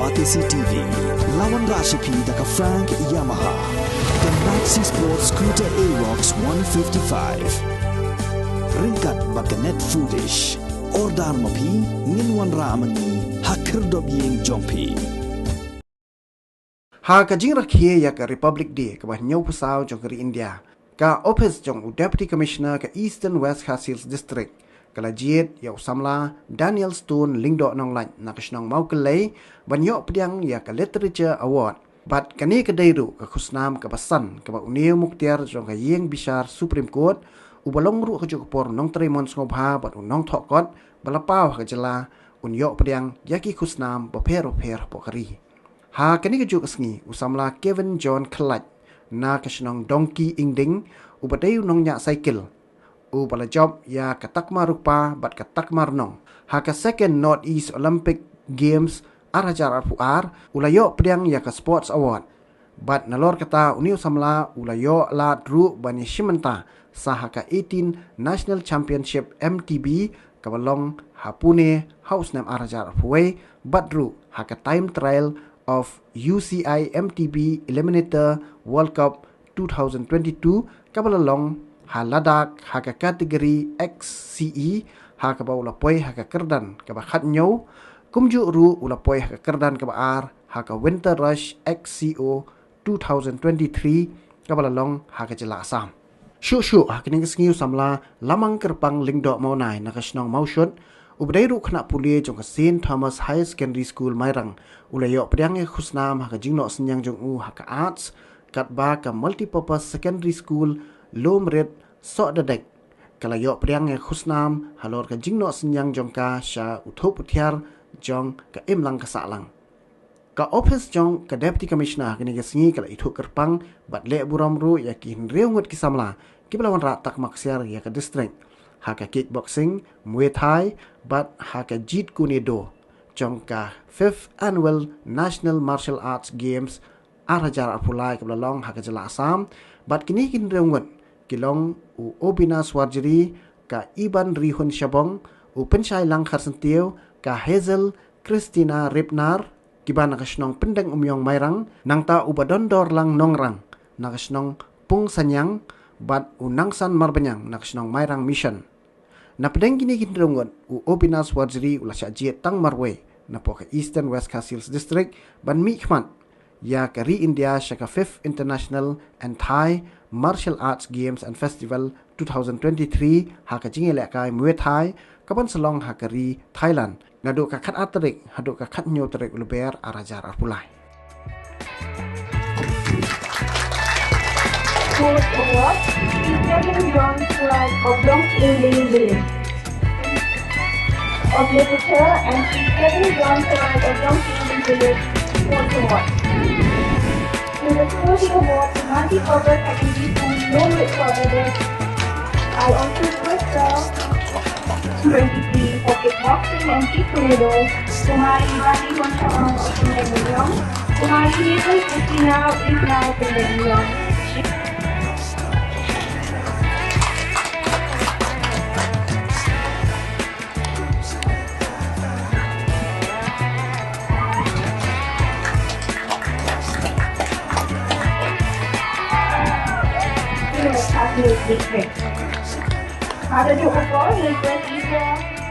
Batisi TV, lawan Rashipi daka Frank Yamaha, dan Maxi Sports Scooter Aerox 155. Ringkat baka net foodish, ordar mapi, nginwan ramani, hakir dobyeng jompi. Ha ka jing rakhie ya ka Republic Day ka bah nyau pusau jong kari India. Ka office jong Deputy Commissioner ka Eastern West Khyllait District. Kala jiet ya usamla Danielstone lingdo Nonglait na kasnong mau Khyllait banyo Pdiang ya ka Literature Award. Bat kani ka dairu ka khusnam ka basan ka ba uniu muktiar jong ka yeng bishar Supreme Court ubalong ru ka jokpor nong tremon ngobha bat unong thokot balapau ka jela unyo Pdiang yaki khusnam boper pokari. Ha kani ka juk sngi usamla Kevinjohn Khyllait na kasnong donkey ingding ubadai nong nya cycle u bala job ya katakma rupa bat katakmar nong ha ka second Northeast Olympic Games arajar puar ulayo Pdiang ya ka Sports Award bat nalor kata uniu samla ulayo la dru bani shimanta saha ka 18 National Championship MTB kabalong hapune house nam arajar puwe bat dru ha ka time trial of UCI MTB Eliminator World Cup 2022 kabalalong ha Ladakh ha ka kategori XCE ha ka ba ulapoi ha ka kerdan ka ba khat nyau kumju ru ulapoi ha ka kerdan ka ba ar ha ka Winter Rush XCO 2023 ka balalong ha ka jela Assam shu ha kini ngisngiu samla lamang kerpang lingdo mau nai na kasnong mau shot ubdai ru khna pulie jong ka St Thomas High Secondary School Mairang ulayo Pdiang e khusnam ha ka jingno senyang jong u ha ka arts kat ba ka multipurpose secondary school lomret so dadek kalayo Pdiang e khusnam halor ka jingno senyang jong ka sha uthop uthiar jong ka imlang ka salang ka office jong ka Deputy Commissioner kini ka singi kala ithu kerpang bat le buram ru ya ki reungut ki samla ki belawan ra tak maksiar ya ka district ha ka kickboxing muay thai bat ha ka jeet kunedo jong ka 5th annual National Martial Arts Games arajar apulai ka belalong ha ka jela Assam bat kini kin reungut kilong u obina swarjeri ka Iban Rihun Shabong u penchai lang kharsentiu ka Hazel Christina Ripnar kibana kasnong pendeng umyong mairang nangta ubadondor lang nongrang nakasnong pung sanyang bat unangsan marbanyang nakasnong mairang mission na pedeng kini kindrungot u obina swarjeri ula syajiet tang marwe na po ka Eastern West Khyllait District ban mi khmat ya ka ri India shaka 5th International and Thai Martial Arts Games and Festival 2023 ha ka jingele kai muay thai kaban salong ha ka ri Thailand ngadu ka khat atrik hadu ka khat nyo trek luber arajar arpulai Fourth award is Kevinjohn of Nonglait Village of Literature and Kevinjohn of Nonglait Village fourth award. To the fourth award, the multi-purpose activity from Nonglait Village, I also request 23 for kickboxing and kick-kunedo, Kumari Rani Wanshamang of Pdiang, Kumari Hazel Christina is now Pdiang. District. Ada juga award yang berisa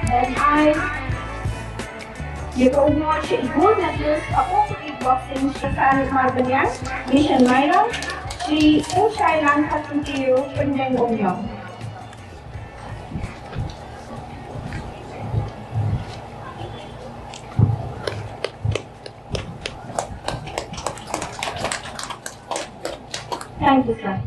dan I juga award si gold medalist ako sa kickboxing sa Marbanyang, Mission Mairang, si Penchai Lang Kharsentiu Pendeng Umyong. Thank you, sir.